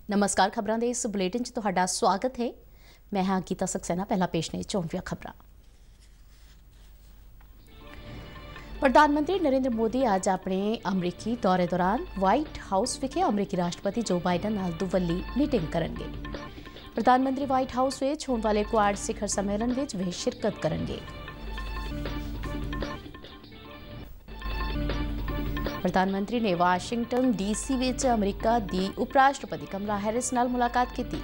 नमस्कार। खबरों के इस बुलेटिन च तुहाडा स्वागत है। मैं हाँ गीता सक्सेना। पहला पेश ने चौंकिया खबर। प्रधानमंत्री नरेंद्र मोदी आज अपने अमरीकी दौरे दौरान व्हाइट हाउस विखे अमरीकी राष्ट्रपति जो बाइडन नाल दुवल्ली मीटिंग करेंगे। प्रधानमंत्री व्हाइट हाउस विच होने वाले क्वाड शिखर सम्मेलन विच वे शिरकत करेंगे। प्रधानमंत्री ने वाशिंगटन डीसी विच अमरीका दी उपराष्ट्रपति कमला हैरिस नाल मुलाकात की।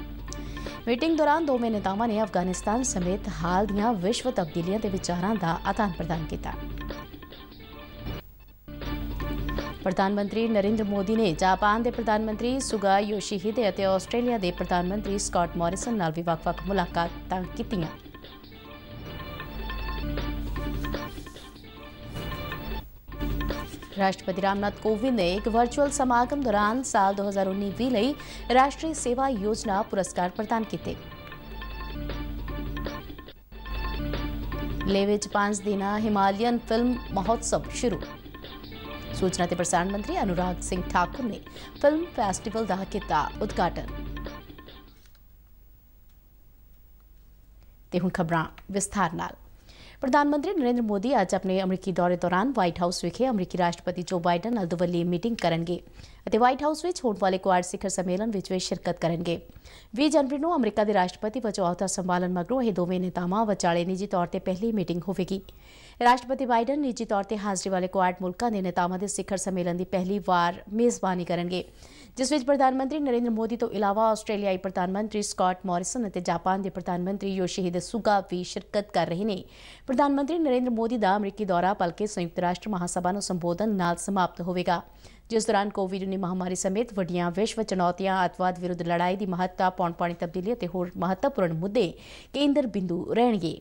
मीटिंग दौरान दोवें नेतावां ने अफगानिस्तान समेत हाल दीआं विश्व तब्दीलियां ते विचारां दा आदान प्रदान किया। प्रधानमंत्री नरेंद्र मोदी ने जापान के प्रधानमंत्री सुगा योशीहिदे और आस्ट्रेलिया के प्रधानमंत्री स्कॉट मॉरिसन नाल भी वख-वख मुलाकातां कीतियां। राष्ट्रपति रामनाथ कोविंद ने एक वर्चुअल समागम दौरान साल 2019-20 लई राष्ट्रीय सेवा योजना पुरस्कार प्रदान किए। लेह विच 5 दिना हिमालयन फिल्म महोत्सव शुरू। सूचना ते प्रसारण मंत्री अनुराग सिंह ठाकुर ने फिल्म फेस्टिवल का किया उद्घाटन। ते हुण खबरां विस्तार नाल। प्रधानमंत्री नरेंद्र मोदी आज अपने अमरीकी दौरे दौरान व्हाइट हाउस विखे अमरीकी राष्ट्रपति जो बाइडन नाल दुवल्ली मीटिंग करेंगे। व्हाइट हाउस विच होने वाले क्वाड शिखर सम्मेलन विच वे शिरकत करेंगे। 20 जनवरी को अमरीका के राष्ट्रपति वजों अहुदा संभालन मगरों यह दोवें नेतावां विचाले निजी तौर पर पहली मीटिंग होवेगी। राष्ट्रपति बाइडन निजी तौर पर हाजिरी वाले क्वाड मुल्कां दे नेतावां दे शिखर सम्मेलन की पहली बार मेज़बानी करेंगे, जिस विच प्रधानमंत्री नरेंद्र मोदी तो इलावा आस्ट्रेलियाई प्रधानमंत्री स्कॉट मॉरिसन और जापान के प्रधानमंत्री योशीहिदे सुगा भी शिरकत कर रहे हैं। प्रधानमंत्री नरेंद्र मोदी का अमरीकी दौरा भलके संयुक्त राष्ट्र महासभा को संबोधन नाल समाप्त होगा, जिस दौरान कोविड-19 महामारी समेत वड्डियां विश्व चुनौतियां, अतवाद विरुद्ध लड़ाई की महत्ता, पौण-पाणी तब्दीली और होर महत्वपूर्ण मुद्दे केंद्र बिंदु रहणगे।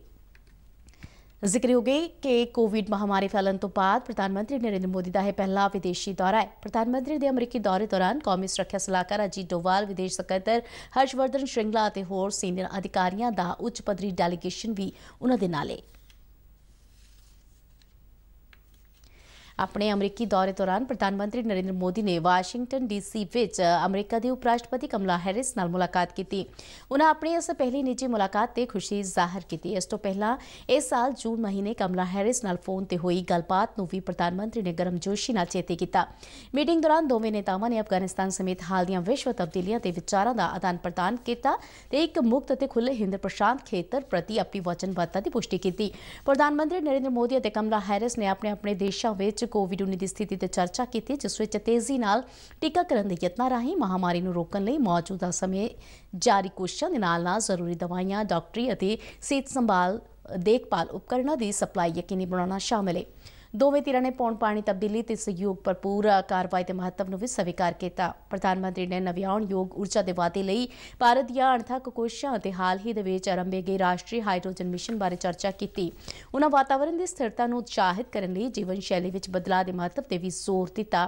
जिक्र हो गए कि कोविड महामारी फैलन तो बाद प्रधानमंत्री नरेंद्र मोदी का यह पहला विदेशी दौरा है। प्रधानमंत्री के अमरीकी दौरे दौरान कौमी सुरक्षा सलाहकार अजीत डोवाल, विदेश सकत्तर हर्षवर्धन श्रृंगला और होर सीनियर अधिकारियों का उच्च पद्धरी डेलीगेशन भी उन्होंने नाल है। अपने अमरीकी दौरे दौरान प्रधानमंत्री नरेंद्र मोदी ने वाशिंगटन डीसी विच अमरीका की उपराष्ट्रपति कमला हैरिस नाल मुलाकात की। उन्हें अपनी इस पहली निजी मुलाकात से खुशी जाहिर की। इस तो पहला इस साल जून महीने कमला हैरिस नाल फोन पर हुई गलबात नूं भी प्रधानमंत्री ने गर्मजोशी नाल चेते किया। मीटिंग दौरान दोवें नेतावां ने अफगानिस्तान समेत हाल दीआं विश्व तब्दीलियां ते विचारां दा आदान प्रदान किया ते एक मुक्त ते खुले हिंद प्रशांत खेतर प्रति अपनी वचनबद्धता की पुष्टि की। प्रधानमंत्री नरेंद्र मोदी और कमला हैरिस ने अपने अपने देशों में कोविड-19 की स्थिति ते चर्चा की, जिस विच तेजी नाल टीकाकरण के यत्नां राहीं महामारी नूं रोकण लई मौजूदा समय जारी कोशिशां दे नाल-नाल जरूरी दवाइयां, डॉक्टरी और सेहत संभाल देखभाल उपकरणों की सप्लाई यकीनी बनाना शामिल है। दोवें धिरां ने पौण-पाणी तब्दीली ते सहयोग भरपूर कार्रवाई के महत्व नूं भी स्वीकार किया। प्रधानमंत्री ने नव्याणयोग ऊर्जा के वाधे लई भारत दीआं अणथक कोशिशां ते हाल ही दे विच आरंभे गए राष्ट्रीय हाइड्रोजन मिशन बारे चर्चा की। उन्हां वातावरण की स्थिरता नूं उत्साहित करने लई जीवन शैली विच बदलाव के महत्व ते भी जोर दिता।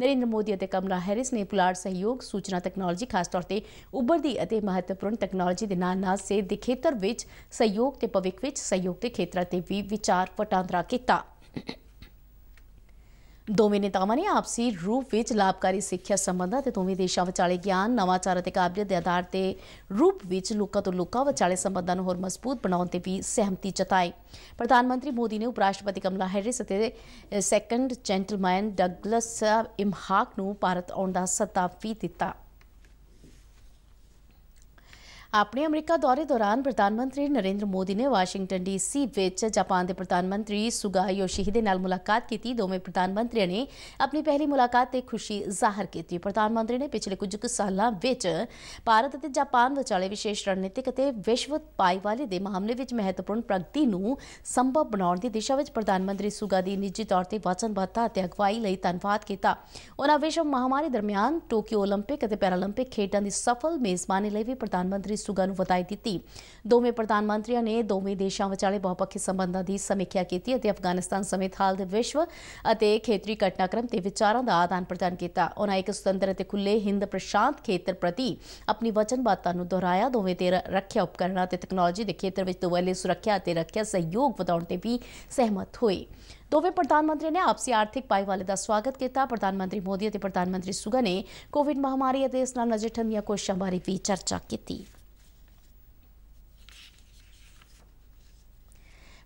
नरेंद्र मोदी और कमला हैरिस ने पुलाड़ सहयोग, सूचना तकनोलॉजी, खासतौर पर उभरदी और महत्वपूर्ण तकनोलॉजी के नाल-नाल सेहत के खेतर विच सहयोग ते भविख विच सहयोग के खेतरां ते भी विचार वटांदरा किया। दोवें नेतावां ने आपसी रूप विच लाभकारी सिक्ख्या संबंधां ते दोवें देशां विचाले ज्ञान, नवाचार ते काबलियत के आधार ते रूप विच लोकां तो लोकां विचाले संबंधां नूं होर मजबूत बनाउण ते भी सहमति जताई। प्रधानमंत्री मोदी ने उपराष्ट्रपति कमला हैरिस ते सैकंड जेंटलमैन डगलस इमहाक नूं भारत आउण दा सद्दा भी दिता। अपने अमरीका दौरे दौरान प्रधानमंत्री नरेंद्र मोदी ने वाशिंगटन डीसी विच जापान के प्रधानमंत्री सुगा योशीहिदे नाल मुलाकात की। दोवें प्रधानमंत्रियों ने अपनी पहली मुलाकात से खुशी जाहिर की। प्रधानमंत्री ने पिछले कुछ सालों विच भारत और जापान विचाले विशेष रणनीतिक और विश्व भाईवाली के मामले विच महत्वपूर्ण प्रगति नूं संभव बनाउण दी दिशा विच प्रधानमंत्री सुगा की निजी तौर पर वचनबद्धता और अगवाई लई धन्नवाद किया। उन्होंने विश्व महामारी दरमियान टोक्यो ओलंपिक और पैरालंपिक खेडों की सफल मेज़बानी लई भी प्रधानमंत्री सुगा नूं वधाई दी। दोवें प्रधानमंत्रियों ने दोवें देशों विचाले बहुपक्षी संबंधों की समीक्षा की और अफगानिस्तान समेत हाल के विश्व और खेतरी घटनाक्रम के विचारों का आदान प्रदान किया। उन्होंने एक सुतंत्र और खुले हिंद प्रशांत खेतर प्रति अपनी वचनबद्धता नूं दोहराया। दोवें धਿਰ रक्षा उपकरणों और तकनोलॉजी के खेतर में दोवल्ले सुरक्षा और रक्षा सहयोग वधाउण ते भी सहमत हुए। ਦੋਵੇਂ ਪ੍ਰਧਾਨ ਮੰਤਰੀ ਨੇ ਆਪਸੀ ਆਰਥਿਕ ਭਾਈਵਾਲੇ ਦਾ ਸਵਾਗਤ ਕੀਤਾ। ਪ੍ਰਧਾਨ ਮੰਤਰੀ ਮੋਦੀ ਅਤੇ ਪ੍ਰਧਾਨ ਮੰਤਰੀ ਸੁਗਾ ਨੇ ਕੋਵਿਡ ਮਹਾਮਾਰੀ ਅਤੇ ਇਸ ਨਾਲ ਨਜਿੱਠਣ ਦੀਆਂ ਕੋਸ਼ਿਸ਼ਾਂ ਬਾਰੇ ਵੀ ਚਰਚਾ ਕੀਤੀ।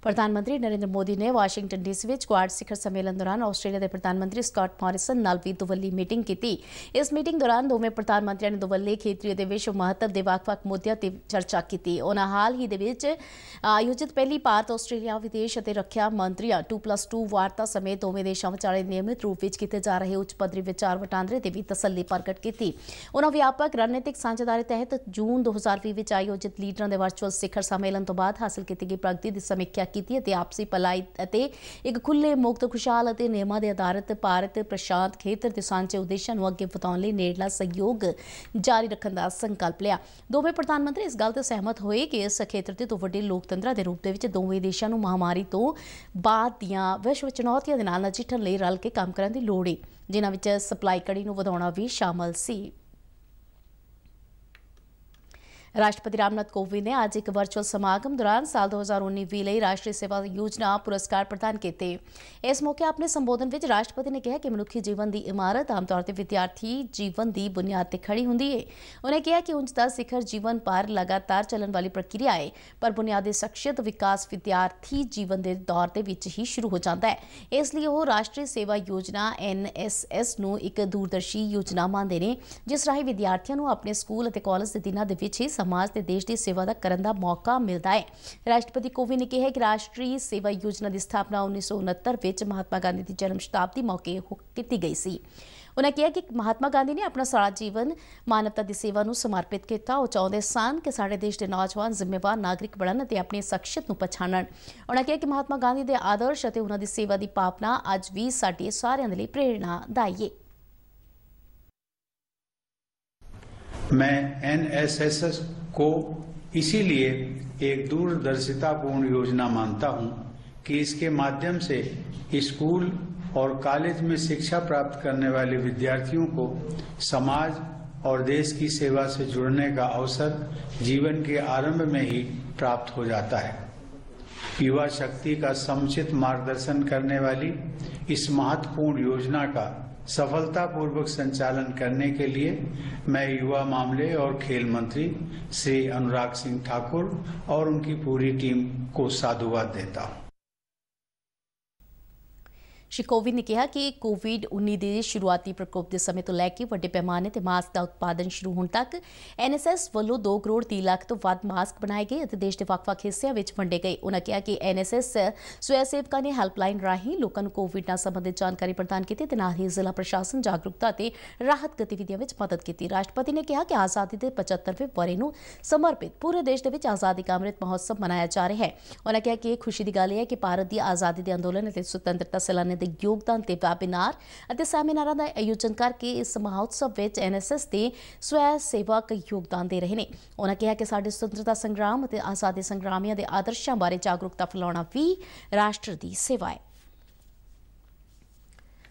प्रधानमंत्री नरेंद्र मोदी ने वाशिंगटन डीसी में क्वाड शिखर सम्मेलन दौरान आस्ट्रेलिया के प्रधानमंत्री स्कॉट मॉरिसन नाल भी दोवल्ली मीटिंग की। इस मीटिंग दौरान दोवें प्रधानमंत्रियों ने दोवल्ले खेतरी और विश्व महत्व के ਵੱਖ-ਵੱਖ मुद्दों पर चर्चा की। उन्होंने हाल ही के आयोजित पहली भारत आस्ट्रेलिया विदेश और रक्षा मंत्रियों 2+2 वार्ता समेत दोवें देशों विचाले नियमित रूप में किए जा रहे उच्च पद्धरी विचार वटांदरे की भी तसल्ली प्रगट की। उन्होंने व्यापक रणनीतिक साझेदारी तहत जून 2020 में आयोजित लीडरों के वर्चुअल शिखर सम्मेलन तो बाद हासिल की गई प्रगति की समीक्षा की। आपसी भलाई ਅਤੇ ਇੱਕ ਖੁੱਲੇ ਮੁਕਤ ਖੁਸ਼ਹਾਲ ਅਤੇ ਨਿਯਮਾਂ ਦੇ ਆਧਾਰਿਤ ਭਾਰਤ ਪ੍ਰਸ਼ਾਂਤ ਖੇਤਰ ਦੇ ਸਾਂਝੇ ਉਦੇਸ਼ਾਂ ਨੂੰ ਅੱਗੇ ਵਧਾਉਣ ਲਈ ਨੇੜਲਾ ਸਹਿਯੋਗ ਜਾਰੀ ਰੱਖਣ ਦਾ ਸੰਕਲਪ ਲਿਆ। ਦੋਵੇਂ ਪ੍ਰਧਾਨ ਮੰਤਰੀ ਇਸ ਗੱਲ ਤੇ ਸਹਿਮਤ ਹੋਏ ਕਿ ਇਸ ਖੇਤਰ ਦੇ ਤੋਂ ਵੱਡੇ ਲੋਕਤੰਤਰਾਂ ਦੇ ਰੂਪ ਦੇ ਵਿੱਚ ਦੋਵੇਂ ਦੇਸ਼ਾਂ ਨੂੰ ਮਹਾਮਾਰੀ ਤੋਂ ਬਾਅਦ ਦੀਆਂ ਵਿਸ਼ਵ ਚੁਣੌਤੀਆਂ ਦੇ ਨਾਲ ਨਜਿੱਠਣ ਲਈ ਰਲ ਕੇ ਕੰਮ ਕਰਨ ਦੀ ਲੋੜ ਹੈ, ਜਿਨ੍ਹਾਂ ਵਿੱਚ ਸਪਲਾਈ ਕੜੀ ਨੂੰ ਵਧਾਉਣਾ ਵੀ ਸ਼ਾਮਲ ਸੀ। राष्ट्रपति रामनाथ कोविंद ने आज एक वर्चुअल समागम दौरान साल 2019-20 ਲਈ राष्ट्रीय सेवा योजना पुरस्कार प्रदान किए। इस मौके अपने संबोधन में राष्ट्रपति ने कहा कि मनुखी जीवन की इमारत आम तौर पर विद्यार्थी जीवन की बुनियाद पर खड़ी होंगी है। उन्हें कहा कि उच्च शिखर जीवन पर लगातार चलने वाली प्रक्रिया है, पर बुनियादी शख्सियत विकास विद्यार्थी जीवन के दौर के विच ही शुरू हो जाता है। इसलिए वो राष्ट्रीय सेवा योजना NSS ਨੂੰ एक दूरदर्शी योजना मानते हैं, जिस राही विद्यार्थियों को अपने स्कूल और कॉलेज के दिनों के विच ही समाज ते देश की सेवा का करने का मौका मिलता है। राष्ट्रपति कोविंद ने कहा कि राष्ट्रीय सेवा योजना की स्थापना 1969 में महात्मा गांधी की जन्म शताब्दी मौके की गई सी। उन्हें कहा कि महात्मा गांधी ने अपना सारा जीवन मानवता की सेवा को समर्पित किया। वो चाहते सन कि साडे देश के नौजवान जिम्मेवार नागरिक बनन ते अपनी शख्सियत को पछाणन। उन्हें कहा कि महात्मा गांधी के आदर्श और उन्होंने सेवा की भावना अज भी साडे सारिਆਂ ਦੇ ਲਈ प्रेरणादायी है। मैं NSS को इसीलिए एक दूरदर्शितापूर्ण योजना मानता हूं कि इसके माध्यम से स्कूल और कॉलेज में शिक्षा प्राप्त करने वाले विद्यार्थियों को समाज और देश की सेवा से जुड़ने का अवसर जीवन के आरंभ में ही प्राप्त हो जाता है। युवा शक्ति का समुचित मार्गदर्शन करने वाली इस महत्वपूर्ण योजना का सफलतापूर्वक संचालन करने के लिए मैं युवा मामले और खेल मंत्री श्री अनुराग सिंह ठाकुर और उनकी पूरी टीम को साधुवाद देता हूं। श्री कोविंद ने कहा कि कोविड-19 के शुरुआती प्रकोप के समय तो लैके वड्डे पैमाने ते मास्क का उत्पादन शुरू होने तक NSS वालों 2 करोड़ 30 लाख तो वध मास्क बनाए गए और देश के ਵੱਖ-ਵੱਖ हिस्सों में वंडे गए। उन्होंने कहा कि NSS स्वयं सेवकों ने हैल्पलाइन राही लोगों को कोविड नाल संबंधित जानकारी प्रदान की ते नाल ही जिला प्रशासन जागरूकता ते राहत गतिविधियों में मदद की। राष्ट्रपति ने कहा कि आज़ादी के 75वें वरे नूं समर्पित पूरे देश के आज़ादी का अमृत महोत्सव मनाया जा रहा है। उन्होंने कहा कि खुशी की गल है कि भारत की आज़ादी के अंदोलन और स्वतंत्रता सैलानियों के योगदान ते वेबिनार और सैमीनारां का आयोजन करके इस महोत्सव में NSS के स्वयं सेवक योगदान दे रहे हैं। उन्होंने कहा कि साडे स्वतंत्रता संग्राम और आज़ादी संग्रामियों के आदर्शों बारे जागरूकता फैलाना भी राष्ट्र की सेवा है।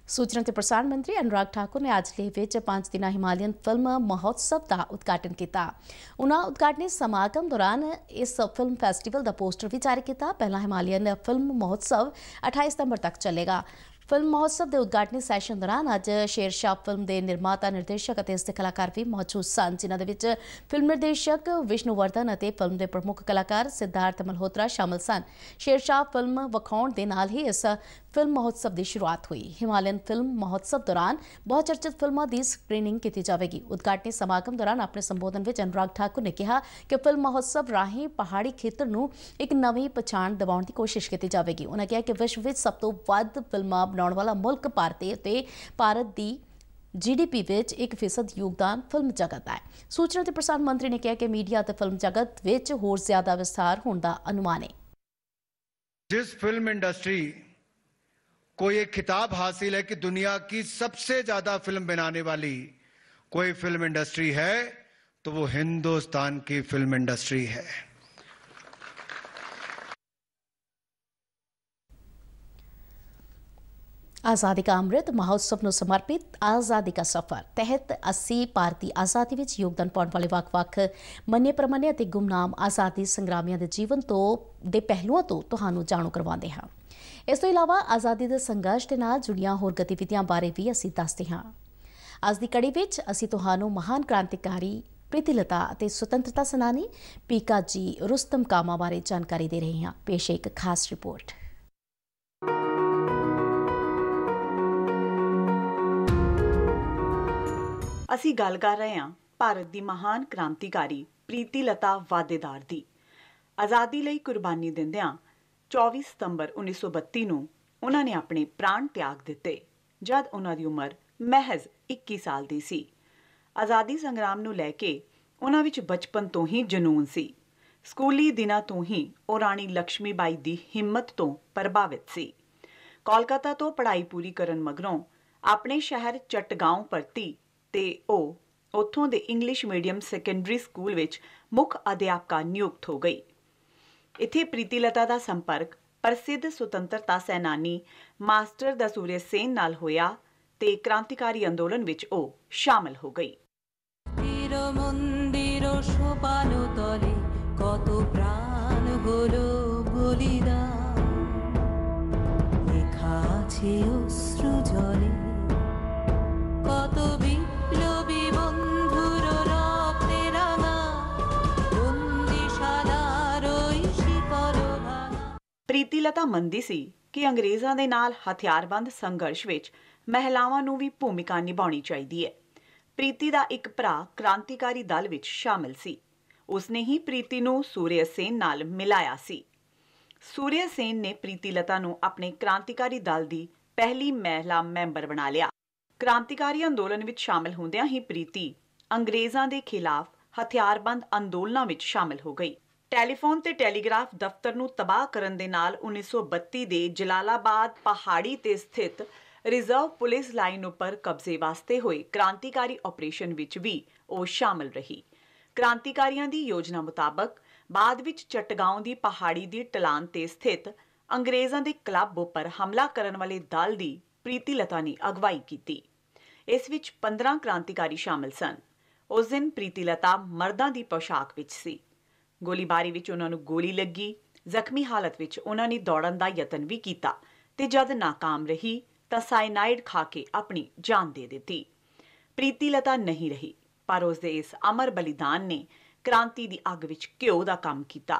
सूचना ते प्रसारण मंत्री अनुराग ठाकुर ने आज लेह विच 5 दिना हिमालयन फिल्म महोत्सव का उद्घाटन किया। उन्होंने उद्घाटनी समागम दौरान इस फिल्म फैसटीवल का पोस्टर भी जारी किया। पहला हिमालयन फिल्म महोत्सव 28 सितंबर तक चलेगा। फिल्म महोत्सव के उद्घाटनी सैशन दौरान अज शेरशाह फिल्म के निर्माता निर्देशक और इसके कलाकार भी मौजूद सन, जिन्होंने विच फिल्म निर्देशक विष्णुवर्धन और फिल्म के प्रमुख कलाकार सिद्धार्थ मल्होत्रा शामिल सन। शेरशाह फिल्म विखाउण के नाल ही इस फिल्म महोत्सव की शुरुआत हुई। हिमालयन फिल्म महोत्सव दौरान बहुचर्चित फिल्मों की स्क्रीनिंग की जाएगी। उद्घाटनी समागम दौरान अपने संबोधन में अनुराग ठाकुर ने कहा कि फिल्म महोत्सव राही पहाड़ी खेतर नूं एक नवी पछाण दिवाउण की कोशिश की जाएगी। उन्होंने कहा कि विश्व में सब तो वध फिल्मां बनाउण वाला मुल्क भारत है ते भारत की GDP विच 1% योगदान फिल्म जगत है। सूचना ते प्रसारण मंत्री ने कहा कि मीडिया ते फिल्म जगत विच होर ज्यादा विस्तार होने का अनुमान है। जिस फिल्म इंडस्ट्री को ये खिताब हासिल है कि दुनिया की सबसे ज्यादा फिल्म बनाने वाली कोई फिल्म इंडस्ट्री है तो वो हिंदुस्तान की फिल्म इंडस्ट्री है। आज़ादी का अमृत महोत्सव ਨੂੰ समर्पित आज़ादी का सफर तहत 80 ਭਾਰਤੀ आज़ादी ਵਿੱਚ योगदान ਪਾਉਣ ਵਾਲੇ ਵੱਖ-ਵੱਖ ਮੰਨੇ ਪ੍ਰਮੰਨੇ ਅਤੇ ਗੁਮਨਾਮ आज़ादी ਸੰਗਰਾਮੀਆਂ ਦੇ ਜੀਵਨ ਤੋਂ ਦੇ ਪਹਿਲੂਆਂ ਤੋਂ ਤੁਹਾਨੂੰ ਜਾਣੂ ਕਰਵਾਉਂਦੇ ਹਾਂ। ਇਸ ਤੋਂ ਇਲਾਵਾ ਆਜ਼ਾਦੀ ਦੇ ਸੰਘਰਸ਼ ਦੇ ਨਾਲ ਜੁੜੀਆਂ ਹੋਰ ਗਤੀਵਿਧੀਆਂ ਬਾਰੇ ਵੀ ਅਸੀਂ ਦੱਸਦੇ ਹਾਂ। ਅੱਜ ਦੀ ਕੜੀ ਵਿੱਚ ਅਸੀਂ ਤੁਹਾਨੂੰ ਮਹਾਨ ਕ੍ਰਾਂਤੀਕਾਰੀ ਪ੍ਰੀਤੀਲਤਾ ਅਤੇ ਸੁਤੰਤਰਤਾ ਸੈਨਾਨੀ ਪੀਕਾ ਜੀ ਰੁਸਤਮ ਕਾਮਾ ਬਾਰੇ ਜਾਣਕਾਰੀ ਦੇ ਰਹੇ ਹਾਂ। ਪੇਸ਼ ਹੈ ਇੱਕ ਖਾਸ ਰਿਪੋਰਟ। ਅਸੀਂ ਗੱਲ ਕਰ ਰਹੇ ਹਾਂ ਭਾਰਤ ਦੀ ਮਹਾਨ ਕ੍ਰਾਂਤੀਕਾਰੀ ਪ੍ਰੀਤੀਲਤਾ ਵਾਦੇਦਾਰ ਦੀ। ਆਜ਼ਾਦੀ ਲਈ ਕੁਰਬਾਨੀ ਦਿੰਦਿਆਂ 24 ਸਤੰਬਰ 1932 ਨੂੰ ਉਹਨਾਂ ਨੇ ਆਪਣੇ ਪ੍ਰਾਣ ਤਿਆਗ ਦਿੱਤੇ ਜਦ ਉਹਨਾਂ ਦੀ ਉਮਰ ਮਹਿਜ਼ 21 ਸਾਲ ਦੀ ਸੀ। ਆਜ਼ਾਦੀ ਸੰਗਰਾਮ ਨੂੰ ਲੈ ਕੇ ਉਹਨਾਂ ਵਿੱਚ ਬਚਪਨ ਤੋਂ ਹੀ ਜਨੂੰਨ ਸੀ। ਸਕੂਲੀ ਦਿਨਾਂ ਤੋਂ ਹੀ ਉਹ ਰਾਣੀ ਲక్ష్ਮੀ ਬਾਈ ਦੀ ਹਿੰਮਤ ਤੋਂ ਪ੍ਰਭਾਵਿਤ ਸੀ। ਕੋਲਕਾਤਾ ਤੋਂ ਪੜ੍ਹਾਈ ਪੂਰੀ ਕਰਨ ਮਗਰੋਂ ਆਪਣੇ ਸ਼ਹਿਰ ਚਟਗਾਉਂ ਪਰਤੀ ਤੇ ਉਹ ਉੱਥੋਂ ਦੇ ਇੰਗਲਿਸ਼ ਮੀਡੀਅਮ ਸੈਕੰਡਰੀ ਸਕੂਲ ਵਿੱਚ ਮੁੱਖ ਅਧਿਆਪਕਾ ਨਿਯੁਕਤ ਹੋ ਗਈ। ਇੱਥੇ ਪ੍ਰੀਤੀਲਤਾ ਦਾ ਸੰਪਰਕ ਪ੍ਰਸਿੱਧ ਸੁਤੰਤਰਤਾ ਸੈਨਾਨੀ ਮਾਸਟਰ ਦਸੂਰੇ ਸੇਨ ਨਾਲ ਹੋਇਆ ਤੇ ਕ੍ਰਾਂਤੀਕਾਰੀ ਅੰਦੋਲਨ ਵਿੱਚ ਉਹ ਸ਼ਾਮਲ ਹੋ ਗਈ। ਪ੍ਰੀਤੀਲਤਾ ਮੰਨਦੀ ਸੀ ਕਿ ਅੰਗਰੇਜ਼ਾਂ ਦੇ ਨਾਲ ਹਥਿਆਰਬੰਦ ਸੰਘਰਸ਼ ਵਿੱਚ ਮਹਿਲਾਵਾਂ ਨੂੰ ਵੀ ਭੂਮਿਕਾ ਨਿਭਾਉਣੀ ਚਾਹੀਦੀ ਹੈ। ਪ੍ਰੀਤੀ ਦਾ ਇੱਕ ਭਰਾ ਕ੍ਰਾਂਤੀਕਾਰੀ ਦਲ ਵਿੱਚ ਸ਼ਾਮਲ ਸੀ। ਉਸਨੇ ਹੀ ਪ੍ਰੀਤੀ ਨੂੰ ਸੂਰਿਆ ਸੇਨ ਨਾਲ ਮਿਲਾਇਆ ਸੀ। ਸੂਰਿਆ ਸੇਨ ਨੇ ਪ੍ਰੀਤੀਲਤਾ ਨੂੰ ਆਪਣੇ ਕ੍ਰਾਂਤੀਕਾਰੀ ਦਲ ਦੀ ਪਹਿਲੀ ਮਹਿਲਾ ਮੈਂਬਰ ਬਣਾ ਲਿਆ। ਕ੍ਰਾਂਤੀਕਾਰੀ ਅੰਦੋਲਨ ਵਿੱਚ ਸ਼ਾਮਲ ਹੁੰਦਿਆਂ ਹੀ ਪ੍ਰੀਤੀ ਅੰਗਰੇਜ਼ਾਂ ਦੇ ਖਿਲਾਫ ਹਥਿਆਰਬੰਦ ਅੰਦੋਲਨਾਂ ਵਿੱਚ ਸ਼ਾਮਲ ਹੋ ਗਈ। ਟੈਲੀਫੋਨ ਤੇ ਟੈਲੀਗ੍ਰਾਫ ਦਫ਼ਤਰ ਨੂੰ ਤਬਾਹ ਕਰਨ ਦੇ ਨਾਲ 1932 ਦੇ ਜਲਾਲਾਬਾਦ ਪਹਾੜੀ ਤੇ ਸਥਿਤ ਰਿਜ਼ਰਵ ਪੁਲਿਸ ਲਾਈਨ ਉੱਪਰ ਕਬਜ਼ੇ ਵਾਸਤੇ ਹੋਏ ਕ੍ਰਾਂਤੀਕਾਰੀ ਆਪਰੇਸ਼ਨ ਵਿੱਚ ਵੀ ਉਹ ਸ਼ਾਮਲ ਰਹੀ। ਕ੍ਰਾਂਤੀਕਾਰੀਆਂ ਦੀ ਯੋਜਨਾ ਮੁਤਾਬਕ ਬਾਅਦ ਵਿੱਚ ਚਟਗਾਉਂ ਦੀ ਪਹਾੜੀ ਦੀ ਢਲਾਨ ਤੇ ਸਥਿਤ ਅੰਗਰੇਜ਼ਾਂ ਦੇ ਕਲੱਬ ਉੱਪਰ ਹਮਲਾ ਕਰਨ ਵਾਲੇ ਦਲ ਦੀ ਪ੍ਰੀਤੀਲਤਾ ਨੇ ਅਗਵਾਈ ਕੀਤੀ। ਇਸ ਵਿੱਚ 15 ਕ੍ਰਾਂਤੀਕਾਰੀ ਸ਼ਾਮਲ ਸਨ। ਉਸ ਦਿਨ ਪ੍ਰੀਤੀਲਤਾ ਮਰਦਾਂ ਦੀ ਪੋਸ਼ਾਕ ਵਿੱਚ ਸੀ। ਗੋਲੀਬਾਰੀ ਵਿੱਚ ਉਹਨਾਂ ਨੂੰ ਗੋਲੀ ਲੱਗੀ। ਜ਼ਖਮੀ ਹਾਲਤ ਵਿੱਚ ਉਹਨਾਂ ਨੇ ਦੌੜਨ ਦਾ ਯਤਨ ਵੀ ਕੀਤਾ ਤੇ ਜਦ ਨਾਕਾਮ ਰਹੀ ਤਾਂ ਸਾਇਨਾਈਡ ਖਾ ਕੇ ਆਪਣੀ ਜਾਨ ਦੇ ਦਿੱਤੀ। ਪ੍ਰੀਤੀਲਤਾ ਨਹੀਂ ਰਹੀ, ਪਰ ਉਸ ਦੇ ਇਸ ਅਮਰ ਬਲੀਦਾਨ ਨੇ ਕ੍ਰਾਂਤੀ ਦੀ ਅੱਗ ਵਿੱਚ ਘਿਓ ਦਾ ਕੰਮ ਕੀਤਾ।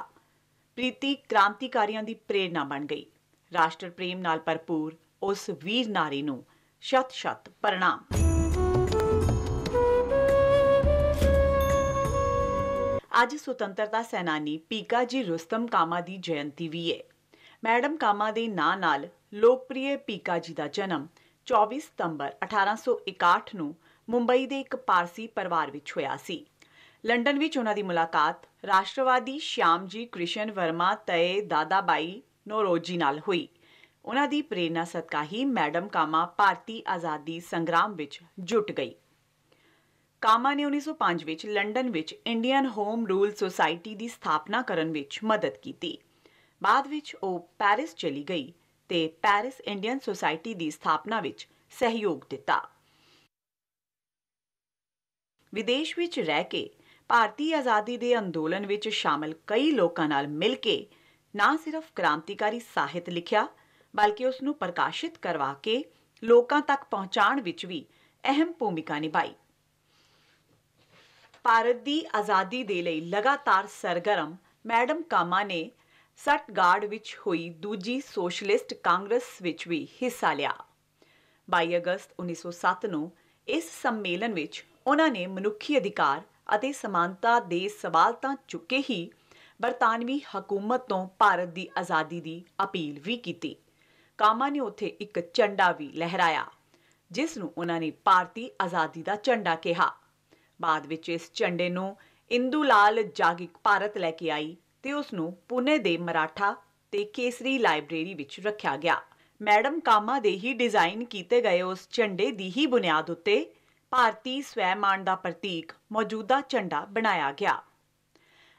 ਪ੍ਰੀਤੀ ਕ੍ਰਾਂਤੀਕਾਰੀਆਂ ਦੀ ਪ੍ਰੇਰਨਾ ਬਣ ਗਈ। ਰਾਸ਼ਟਰ ਪ੍ਰੇਮ ਨਾਲ ਭਰਪੂਰ ਉਸ ਵੀਰ ਨਾਰੀ ਨੂੰ ਸ਼ਤ-ਸ਼ਤ ਪ੍ਰਣਾਮ। ਅੱਜ ਸੁਤੰਤਰਤਾ ਸੈਨਾਨੀ ਪੀਕਾ ਜੀ ਰੁਸਤਮ ਕਾਮਾ ਦੀ ਜਯੰਤੀ ਵੀ ਹੈ। ਮੈਡਮ ਕਾਮਾ ਦੇ ਨਾਂ ਨਾਲ ਲੋਕਪ੍ਰਿਯ ਪੀਕਾ ਜੀ ਦਾ ਜਨਮ 24 ਸਤੰਬਰ 1861 ਨੂੰ ਮੁੰਬਈ ਦੇ ਇੱਕ ਪਾਰਸੀ ਪਰਿਵਾਰ ਵਿੱਚ ਹੋਇਆ ਸੀ। ਲੰਡਨ ਵਿੱਚ ਉਹਨਾਂ ਦੀ ਮੁਲਾਕਾਤ ਰਾਸ਼ਟਰਵਾਦੀ ਸ਼ਿਆਮਜੀ ਕ੍ਰਿਸ਼ਨ ਵਰਮਾ ਤੇ ਦਾਦਾਬਾਈ ਨੌਰੋਜੀ ਨਾਲ ਹੋਈ। ਉਹਨਾਂ ਦੀ ਪ੍ਰੇਰਨਾ ਸਦਕਾ ਹੀ ਮੈਡਮ ਕਾਮਾ ਭਾਰਤੀ ਆਜ਼ਾਦੀ ਸੰਗਰਾਮ ਵਿੱਚ ਜੁਟ ਗਈ। ਕਾਮਾ ਨੇ 1905 ਵਿੱਚ ਲੰਡਨ ਵਿੱਚ ਇੰਡੀਅਨ ਹੋਮ ਰੂਲ ਸੁਸਾਇਟੀ ਦੀ ਸਥਾਪਨਾ ਕਰਨ ਵਿੱਚ ਮਦਦ ਕੀਤੀ। ਬਾਅਦ ਵਿੱਚ ਉਹ ਪੈਰਿਸ ਚਲੀ ਗਈ ਤੇ ਪੈਰਿਸ ਇੰਡੀਅਨ ਸੁਸਾਇਟੀ ਦੀ ਸਥਾਪਨਾ ਵਿੱਚ ਸਹਿਯੋਗ ਦਿੱਤਾ। ਵਿਦੇਸ਼ ਵਿੱਚ ਰਹਿ ਕੇ ਭਾਰਤੀ ਆਜ਼ਾਦੀ ਦੇ ਅੰਦੋਲਨ ਵਿੱਚ ਸ਼ਾਮਲ ਕਈ ਲੋਕਾਂ ਨਾਲ ਮਿਲ ਕੇ ਨਾ ਸਿਰਫ ਕ੍ਰਾਂਤੀਕਾਰੀ ਸਾਹਿਤ ਲਿਖਿਆ, ਬਲਕਿ ਉਸ ਨੂੰ ਪ੍ਰਕਾਸ਼ਿਤ ਕਰਵਾ ਕੇ ਲੋਕਾਂ ਤੱਕ ਪਹੁੰਚਾਉਣ ਵਿੱਚ ਵੀ ਅਹਿਮ ਭੂਮਿਕਾ ਨਿਭਾਈ। ਭਾਰਤ ਦੀ ਆਜ਼ਾਦੀ ਦੇ ਲਈ ਲਗਾਤਾਰ ਸਰਗਰਮ ਮੈਡਮ ਕਾਮਾ ਨੇ ਸਟਟਗਾਰਡ ਵਿੱਚ ਹੋਈ ਦੂਜੀ ਸੋਸ਼ਲਿਸਟ ਕਾਂਗਰਸ ਵਿੱਚ ਵੀ ਹਿੱਸਾ ਲਿਆ। 22 ਅਗਸਤ 1907 ਨੂੰ ਇਸ ਸੰਮੇਲਨ ਵਿੱਚ ਉਹਨਾਂ ਨੇ ਮਨੁੱਖੀ ਅਧਿਕਾਰ ਅਤੇ ਸਮਾਨਤਾ ਦੇ ਸਵਾਲ ਤਾਂ ਚੁੱਕੇ ਹੀ ਬਰਤਾਨਵੀ ਹਕੂਮਤ ਤੋਂ ਭਾਰਤ ਦੀ ਆਜ਼ਾਦੀ ਦੀ ਅਪੀਲ ਵੀ ਕੀਤੀ। ਕਾਮਾ ਨੇ ਉੱਥੇ ਇੱਕ ਝੰਡਾ ਵੀ ਲਹਿਰਾਇਆ ਜਿਸ ਨੂੰ ਉਹਨਾਂ ਨੇ ਭਾਰਤੀ ਆਜ਼ਾਦੀ ਦਾ ਝੰਡਾ ਕਿਹਾ। ਬਾਅਦ ਵਿੱਚ ਇਸ ਝੰਡੇ ਨੂੰ ਇੰਦੂ ਲਾਲ ਜਾਗਿਕ ਭਾਰਤ ਲੈ ਕੇ ਆਈ ਤੇ ਉਸ ਨੂੰ ਪੁਣੇ ਦੇ ਮਰਾਠਾ ਤੇ ਕੇਸਰੀ ਲਾਇਬ੍ਰੇਰੀ ਵਿੱਚ ਰੱਖਿਆ ਗਿਆ। ਮੈਡਮ ਕਾਮਾ ਦੇ ਹੀ ਡਿਜ਼ਾਈਨ ਕੀਤੇ ਗਏ ਉਸ ਝੰਡੇ ਦੀ ਹੀ ਬੁਨਿਆਦ ਉੱਤੇ ਭਾਰਤੀ ਸਵੈਮਾਣ ਦਾ ਪ੍ਰਤੀਕ ਮੌਜੂਦਾ ਝੰਡਾ ਬਣਾਇਆ ਗਿਆ।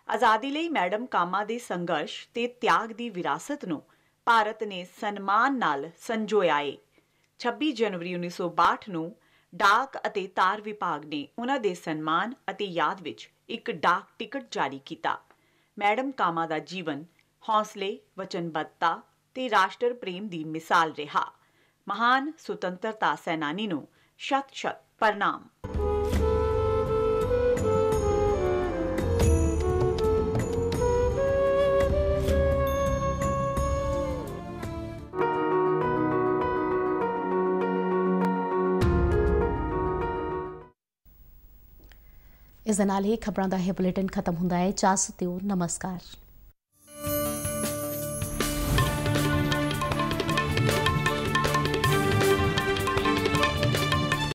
ਆਜ਼ਾਦੀ ਲਈ ਮੈਡਮ ਕਾਮਾ ਦੇ ਸੰਘਰਸ਼ ਤੇ ਤਿਆਗ ਦੀ ਵਿਰਾਸਤ ਨੂੰ ਭਾਰਤ ਨੇ ਸਨਮਾਨ ਨਾਲ ਸੰਜੋਇਆ ਏ। 26 ਜਨਵਰੀ 1962 ਨੂੰ ਡਾਕ ਅਤੇ ਤਾਰ ਵਿਭਾਗ ਨੇ ਉਹਨਾਂ ਦੇ ਸਨਮਾਨ ਅਤੇ ਯਾਦ ਵਿੱਚ ਇੱਕ ਡਾਕ ਟਿਕਟ ਜਾਰੀ ਕੀਤਾ। ਮੈਡਮ ਕਾਮਾ ਦਾ ਜੀਵਨ ਹੌਸਲੇ, ਵਚਨਬੱਧਤਾ ਤੇ ਰਾਸ਼ਟਰ ਪ੍ਰੇਮ ਦੀ ਮਿਸਾਲ ਰਿਹਾ। ਮਹਾਨ ਸੁਤੰਤਰਤਾ ਸੈਨਾਨੀ ਨੂੰ ਸ਼ਤ-ਸ਼ਤ ਪ੍ਰਣਾਮ। इस दे नाल ही खबरां दा यह बुलेटिन खत्म हुंदा है। इजाजत दिओ। नमस्कार।